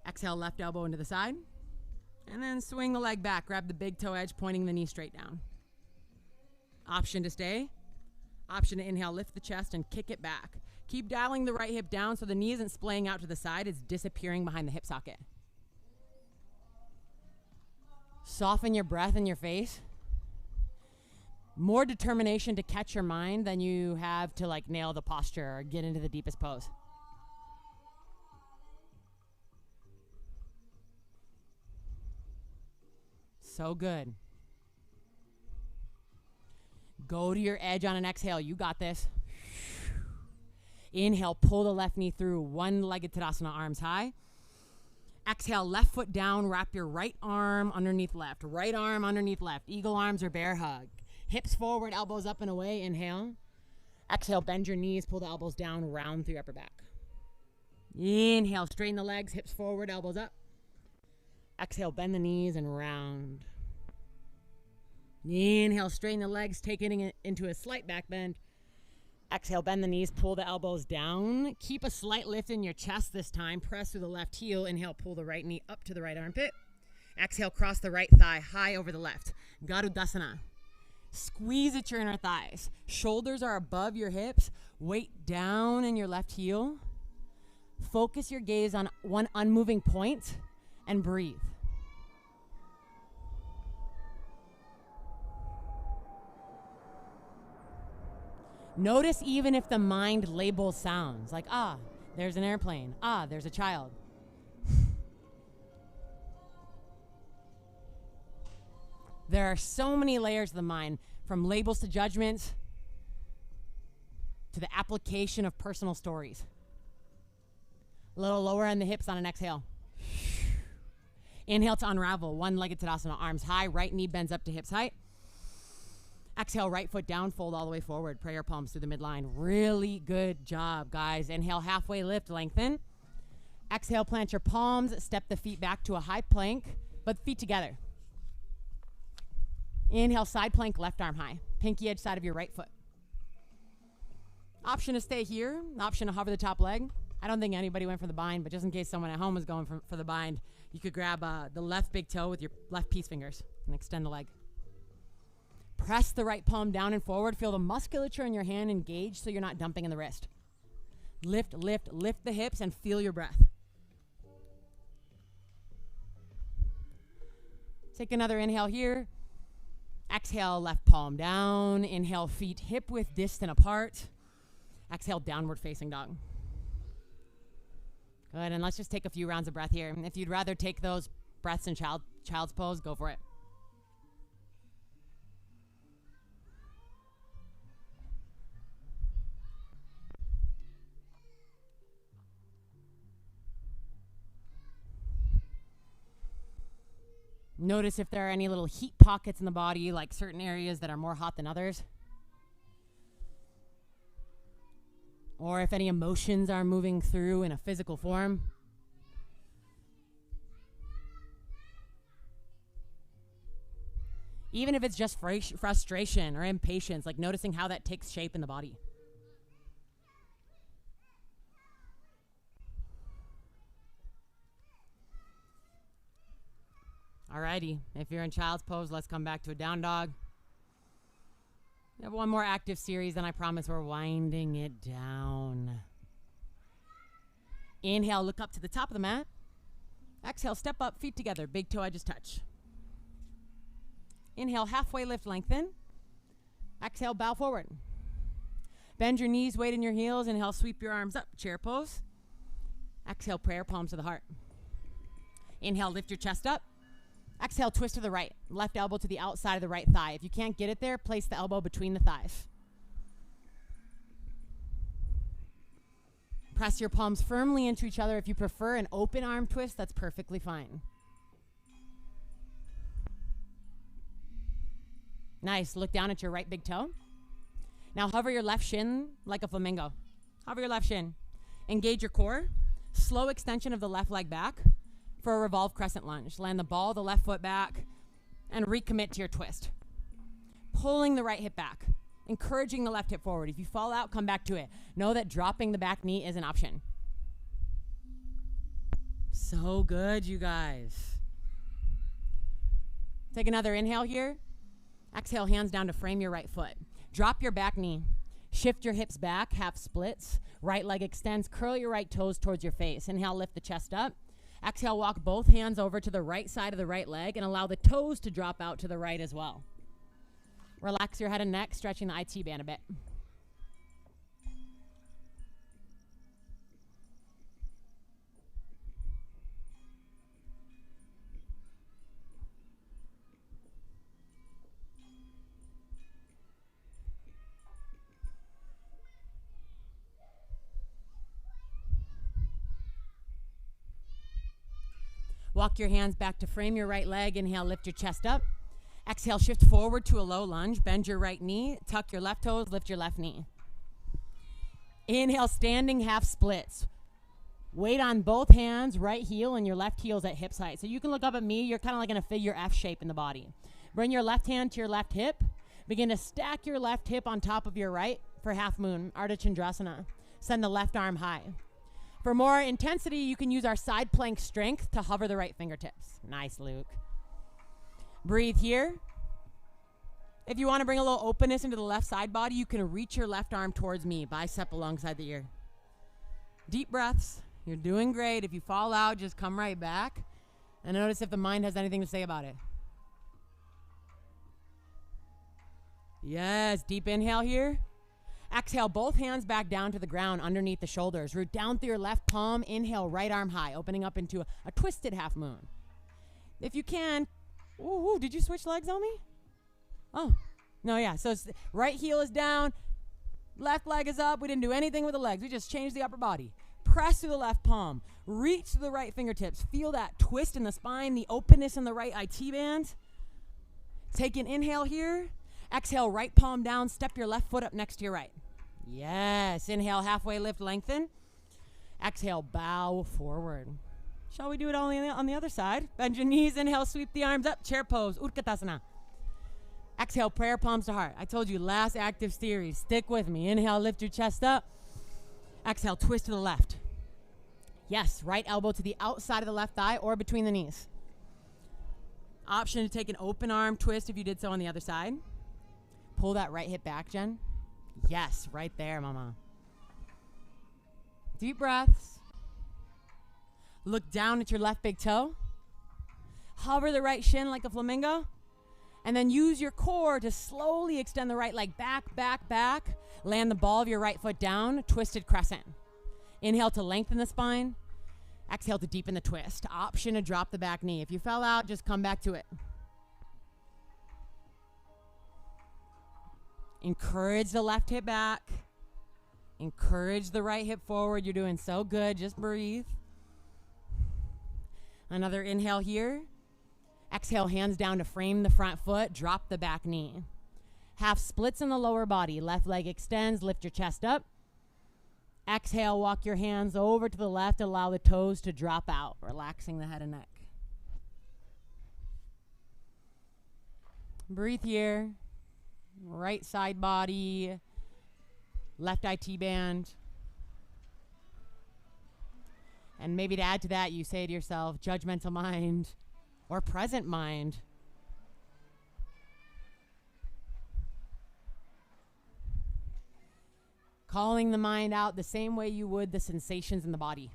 Exhale, left elbow into the side. And then swing the leg back. Grab the big toe edge, pointing the knee straight down. Option to stay. Option to inhale, lift the chest and kick it back. Keep dialing the right hip down so the knee isn't splaying out to the side. It's disappearing behind the hip socket. Soften your breath in your face. More determination to catch your mind than you have to like nail the posture or get into the deepest pose. So good. Go to your edge on an exhale. You got this. Inhale, pull the left knee through. One-legged Tadasana, arms high. Exhale, left foot down. Wrap your right arm underneath left. Right arm underneath left. Eagle arms or bear hug. Hips forward, elbows up and away. Inhale. Exhale, bend your knees. Pull the elbows down. Round through your upper back. Inhale, straighten the legs. Hips forward, elbows up. Exhale, bend the knees and round. Inhale, straighten the legs, taking it into a slight back bend. Exhale, bend the knees, pull the elbows down. Keep a slight lift in your chest this time. Press through the left heel. Inhale, pull the right knee up to the right armpit. Exhale, cross the right thigh high over the left. Garudasana. Squeeze at your inner thighs. Shoulders are above your hips. Weight down in your left heel. Focus your gaze on one unmoving point and breathe. Notice even if the mind labels sounds like, there's an airplane. There's a child. There are so many layers of the mind, from labels to judgments to the application of personal stories. A little lower on the hips on an exhale. Inhale to unravel, one-legged Tadasana, arms high, right knee bends up to hips height. Exhale, right foot down, fold all the way forward. Prayer palms through the midline. Really good job, guys. Inhale, halfway lift, lengthen. Exhale, plant your palms, step the feet back to a high plank, but feet together. Inhale, side plank, left arm high. Pinky edge side of your right foot. Option to stay here. Option to hover the top leg. I don't think anybody went for the bind, but just in case someone at home was going for the bind, you could grab the left big toe with your left peace fingers and extend the leg. Press the right palm down and forward. Feel the musculature in your hand engage so you're not dumping in the wrist. Lift, lift, lift the hips and feel your breath. Take another inhale here. Exhale, left palm down. Inhale, feet hip width distant apart. Exhale, downward facing dog. Good, and let's just take a few rounds of breath here. If you'd rather take those breaths in child's pose, go for it. Notice if there are any little heat pockets in the body, like certain areas that are more hot than others. or if any emotions are moving through in a physical form. Even if it's just frustration or impatience, like noticing how that takes shape in the body. Alrighty, if you're in child's pose, let's come back to a down dog. We have one more active series, and I promise we're winding it down. Inhale, look up to the top of the mat. Exhale, step up, feet together, big toe edges touch. Inhale, halfway lift, lengthen. Exhale, bow forward. Bend your knees, weight in your heels. Inhale, sweep your arms up, chair pose. Exhale, prayer palms to the heart. Inhale, lift your chest up. Exhale, twist to the right. Left elbow to the outside of the right thigh. If you can't get it there, place the elbow between the thighs. Press your palms firmly into each other. If you prefer an open arm twist, that's perfectly fine. Nice. Look down at your right big toe. Now hover your left shin like a flamingo. Hover your left shin. Engage your core. Slow extension of the left leg back for a revolve crescent lunge. Land the ball of the left foot back and recommit to your twist. Pulling the right hip back. Encouraging the left hip forward. If you fall out, come back to it. Know that dropping the back knee is an option. So good, you guys. Take another inhale here. Exhale, hands down to frame your right foot. Drop your back knee. Shift your hips back, half splits. Right leg extends. Curl your right toes towards your face. Inhale, lift the chest up. Exhale, walk both hands over to the right side of the right leg and allow the toes to drop out to the right as well. Relax your head and neck, stretching the IT band a bit. Walk your hands back to frame your right leg. Inhale, lift your chest up. Exhale, shift forward to a low lunge. Bend your right knee. Tuck your left toes. Lift your left knee. Inhale, standing half splits. Weight on both hands, right heel, and your left heel's at hips height. So you can look up at me. You're kind of like in a figure F shape in the body. Bring your left hand to your left hip. Begin to stack your left hip on top of your right for half moon, Ardha Chandrasana. Send the left arm high. For more intensity, you can use our side plank strength to hover the right fingertips. Nice, Luke. Breathe here. If you want to bring a little openness into the left side body, you can reach your left arm towards me, bicep alongside the ear. Deep breaths. You're doing great. If you fall out, just come right back and notice if the mind has anything to say about it. Yes, deep inhale here. Exhale, both hands back down to the ground underneath the shoulders. Root down through your left palm. Inhale, right arm high, opening up into a twisted half moon. If you can, ooh, did you switch legs on me? Oh, no, yeah. So right heel is down, left leg is up. We didn't do anything with the legs. We just changed the upper body. Press through the left palm. Reach to the right fingertips. Feel that twist in the spine, the openness in the right IT band. Take an inhale here. Exhale, right palm down. Step your left foot up next to your right. Yes. Inhale, halfway lift, lengthen. Exhale, bow forward. Shall we do it all on the other side? Bend your knees. Inhale, sweep the arms up. Chair pose, Utkatasana. Exhale, prayer palms to heart. I told you, last active series. Stick with me. Inhale, lift your chest up. Exhale, twist to the left. Yes, right elbow to the outside of the left thigh or between the knees. Option to take an open arm twist if you did so on the other side. Pull that right hip back, Jen. Yes, right there, mama. Deep breaths. Look down at your left big toe. Hover the right shin like a flamingo. And then use your core to slowly extend the right leg back, back, back. Land the ball of your right foot down, twisted crescent. Inhale to lengthen the spine. Exhale to deepen the twist. Option to drop the back knee. If you fell out, just come back to it. Encourage the left hip back. Encourage the right hip forward. You're doing so good. Just breathe. Another inhale here. Exhale, hands down to frame the front foot. Drop the back knee. Half splits in the lower body. Left leg extends. Lift your chest up. Exhale, walk your hands over to the left. Allow the toes to drop out, relaxing the head and neck. Breathe here. Right side body. Left IT band. And maybe to add to that, you say to yourself, judgmental mind or present mind. Calling the mind out the same way you would the sensations in the body.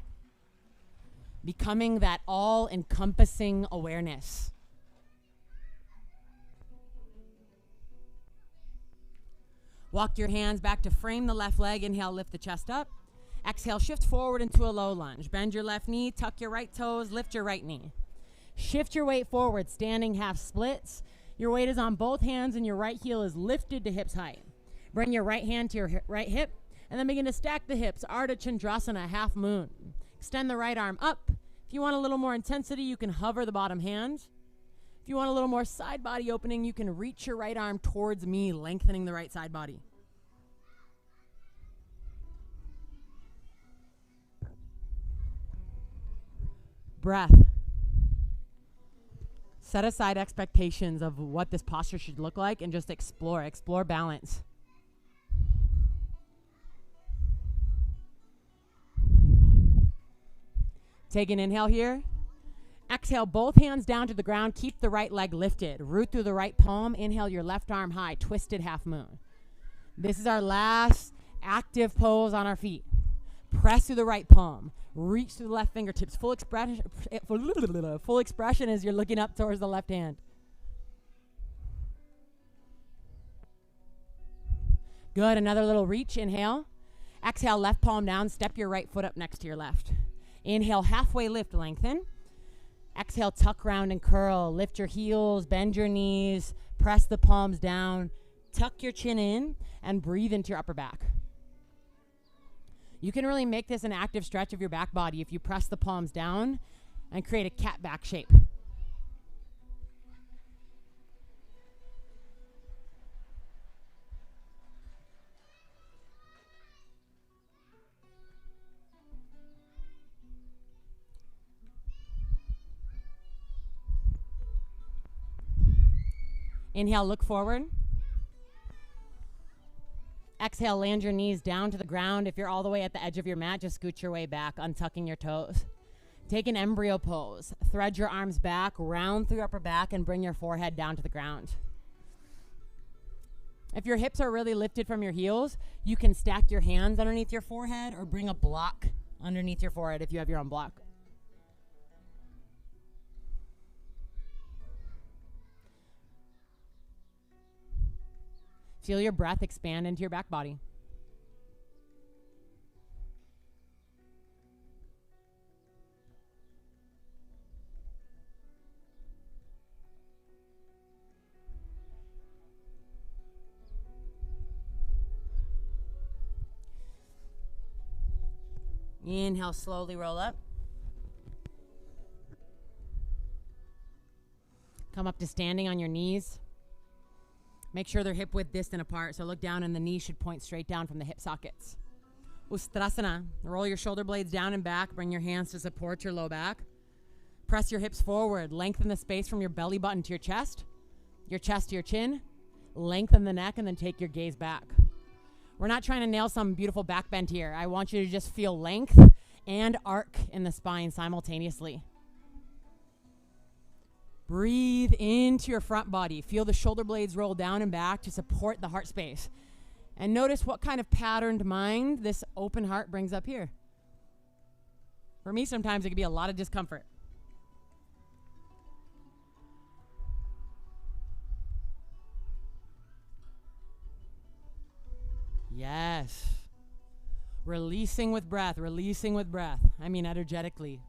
Becoming that all-encompassing awareness. Walk your hands back to frame the left leg. Inhale, lift the chest up. Exhale, shift forward into a low lunge. Bend your left knee, tuck your right toes, lift your right knee. Shift your weight forward, standing half splits. Your weight is on both hands and your right heel is lifted to hips height. Bring your right hand to your right hip and then begin to stack the hips, Ardha Chandrasana, half moon. Extend the right arm up. If you want a little more intensity, you can hover the bottom hand. If you want a little more side body opening, you can reach your right arm towards me, lengthening the right side body. Breath. Set aside expectations of what this posture should look like and just explore balance. Take an inhale here. Exhale, both hands down to the ground. Keep the right leg lifted. Root through the right palm. Inhale your left arm high, twisted half moon. This is our last active pose on our feet. Press through the right palm. Reach through the left fingertips. Full expression as you're looking up towards the left hand. Good. Another little reach. Inhale. Exhale, left palm down. Step your right foot up next to your left. Inhale, halfway lift, lengthen. Exhale, tuck, round, and curl. Lift your heels, bend your knees, press the palms down, tuck your chin in, and breathe into your upper back. You can really make this an active stretch of your back body if you press the palms down and create a cat back shape. Inhale, look forward. Exhale, land your knees down to the ground. If you're all the way at the edge of your mat, just scoot your way back, untucking your toes. Take an embryo pose. Thread your arms back, round through your upper back, and bring your forehead down to the ground. If your hips are really lifted from your heels, you can stack your hands underneath your forehead or bring a block underneath your forehead if you have your own block. Feel your breath expand into your back body. Inhale, slowly roll up. Come up to standing on your knees. Make sure they're hip width distant apart, so look down and the knees should point straight down from the hip sockets. Ustrasana. Roll your shoulder blades down and back. Bring your hands to support your low back. Press your hips forward. Lengthen the space from your belly button to your chest to your chin. Lengthen the neck and then take your gaze back. We're not trying to nail some beautiful back bend here. I want you to just feel length and arc in the spine simultaneously. Breathe into your front body. Feel the shoulder blades roll down and back to support the heart space. And notice what kind of patterned mind this open heart brings up here. For me, sometimes it can be a lot of discomfort. Yes. Releasing with breath, releasing with breath. I mean energetically.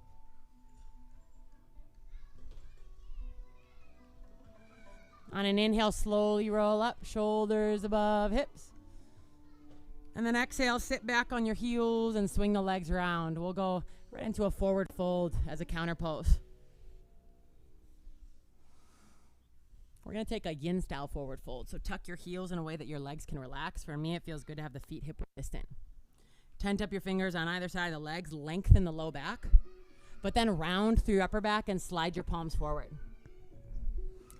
On an inhale, slowly roll up, shoulders above hips. And then exhale, sit back on your heels and swing the legs around. We'll go right into a forward fold as a counter pose. We're going to take a yin style forward fold. So tuck your heels in a way that your legs can relax. For me, it feels good to have the feet hip width distant. Tent up your fingers on either side of the legs, lengthen the low back, but then round through your upper back and slide your palms forward.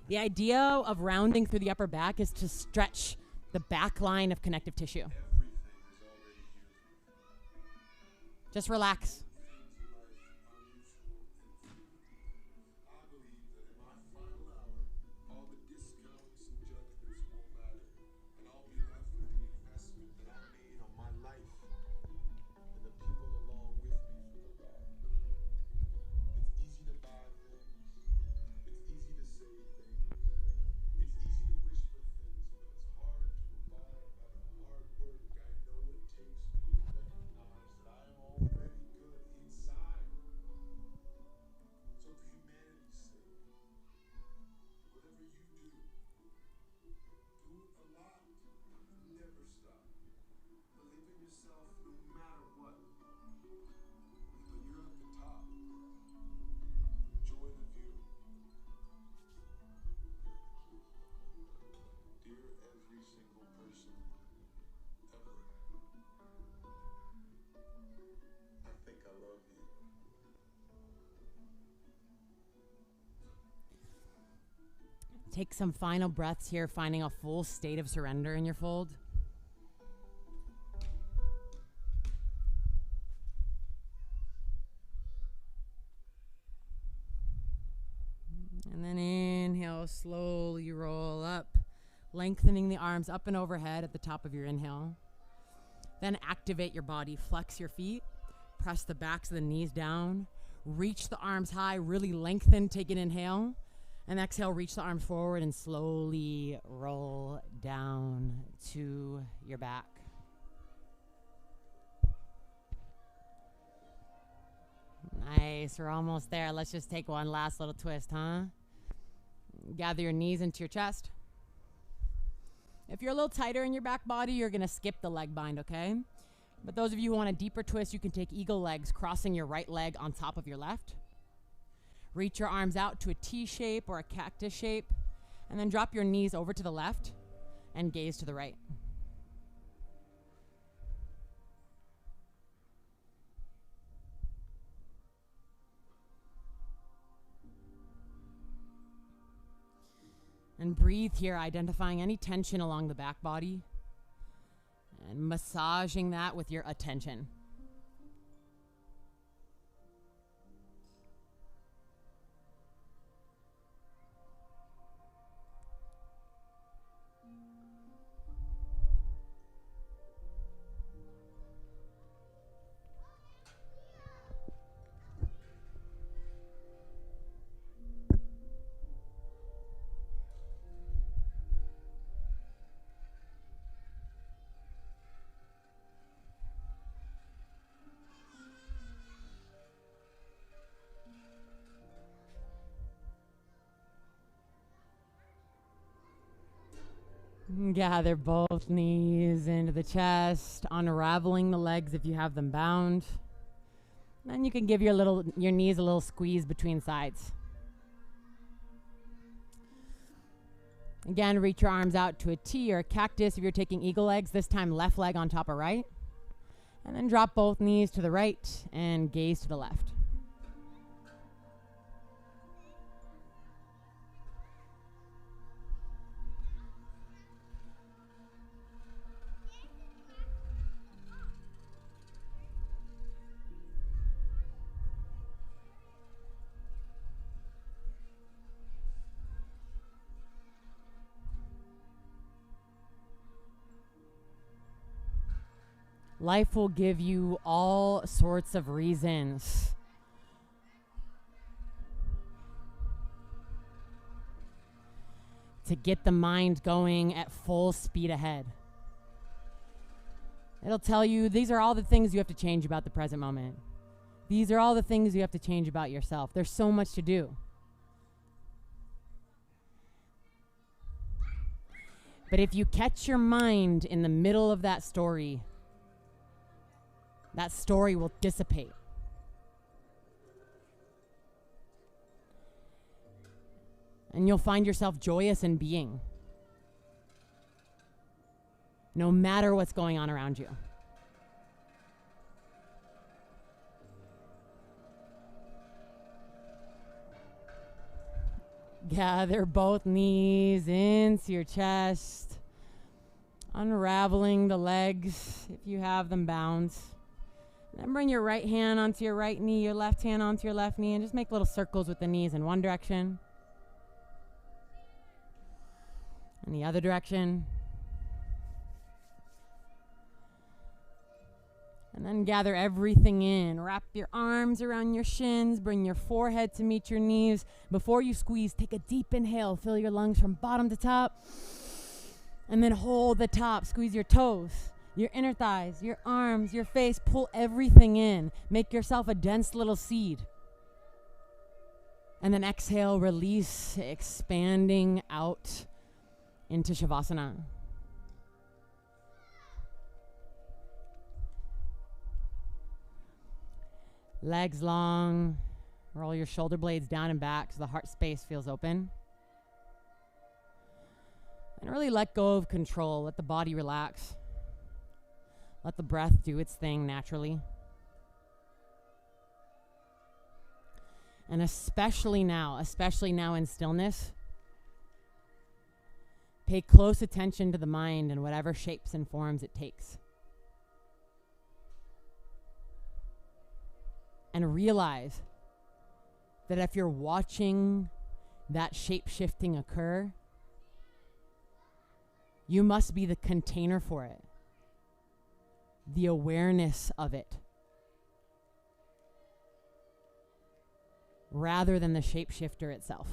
The idea of rounding through the upper back is to stretch the back line of connective tissue. Just relax. Take some final breaths here, finding a full state of surrender in your fold. And then inhale, slowly roll up, lengthening the arms up and overhead at the top of your inhale. Then activate your body, flex your feet, press the backs of the knees down, reach the arms high, really lengthen, take an inhale. And exhale, reach the arms forward and slowly roll down to your back. Nice, we're almost there. Let's just take one last little twist, huh? Gather your knees into your chest. If you're a little tighter in your back body, you're gonna skip the leg bind, okay? But those of you who want a deeper twist, you can take eagle legs, crossing your right leg on top of your left. Reach your arms out to a T shape or a cactus shape, and then drop your knees over to the left and gaze to the right. And breathe here, identifying any tension along the back body and massaging that with your attention. Gather both knees into the chest, unraveling the legs if you have them bound. Then you can give your knees a little squeeze between sides. Again, reach your arms out to a T or a cactus if you're taking eagle legs, this time left leg on top of right. And then drop both knees to the right and gaze to the left. Life will give you all sorts of reasons to get the mind going at full speed ahead. It'll tell you these are all the things you have to change about the present moment. These are all the things you have to change about yourself. There's so much to do. But if you catch your mind in the middle of that story will dissipate. And you'll find yourself joyous in being, no matter what's going on around you. Gather both knees into your chest, unraveling the legs if you have them bound. Then bring your right hand onto your right knee, your left hand onto your left knee, and just make little circles with the knees in one direction and the other direction. And then gather everything in. Wrap your arms around your shins. Bring your forehead to meet your knees. Before you squeeze, take a deep inhale. Fill your lungs from bottom to top. And then hold the top. Squeeze your toes, your inner thighs, your arms, your face. Pull everything in. Make yourself a dense little seed. And then exhale, release, expanding out into Savasana. Legs long. Roll your shoulder blades down and back so the heart space feels open. And really let go of control. Let the body relax. Let the breath do its thing naturally. And especially now in stillness, pay close attention to the mind and whatever shapes and forms it takes. And realize that if you're watching that shape-shifting occur, you must be the container for it, the awareness of it, rather than the shapeshifter itself.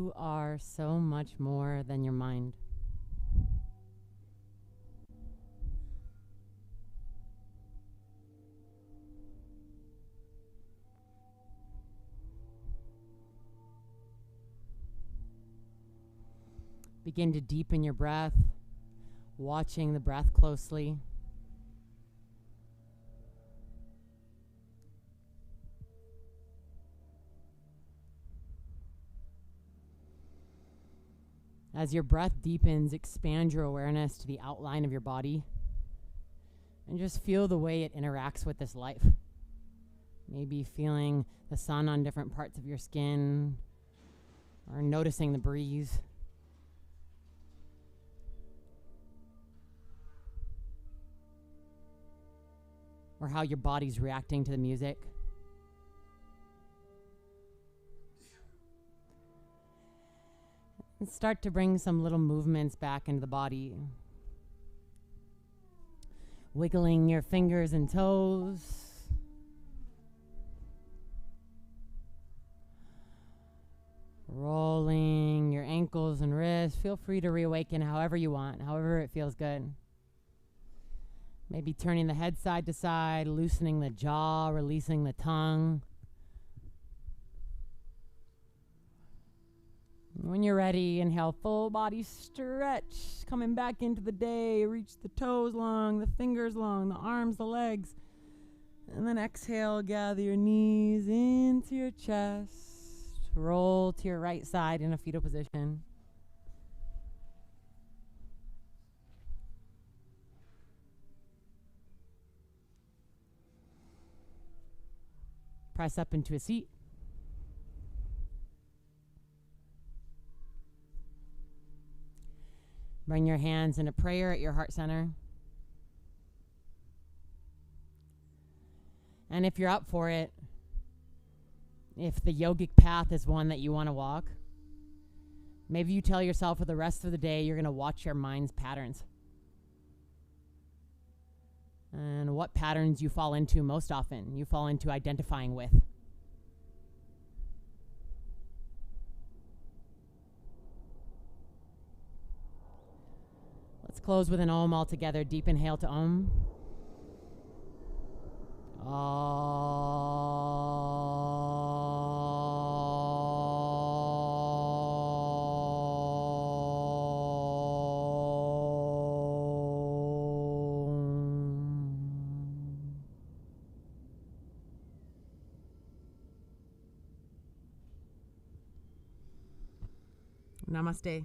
You are so much more than your mind. Begin to deepen your breath, watching the breath closely. As your breath deepens, expand your awareness to the outline of your body and just feel the way it interacts with this life. Maybe feeling the sun on different parts of your skin or noticing the breeze. Or how your body's reacting to the music. And start to bring some little movements back into the body. Wiggling your fingers and toes. Rolling your ankles and wrists. Feel free to reawaken however you want, however it feels good. Maybe turning the head side to side, loosening the jaw, releasing the tongue. When you're ready, inhale, full body stretch. Coming back into the day, reach the toes long, the fingers long, the arms, the legs. And then exhale, gather your knees into your chest. Roll to your right side in a fetal position. Press up into a seat. Bring your hands in a prayer at your heart center. And if you're up for it, if the yogic path is one that you want to walk, maybe you tell yourself for the rest of the day you're going to watch your mind's patterns. And what patterns you fall into most often, you fall into identifying with. Let's close with an Om all together. Deep inhale to Om. Namaste.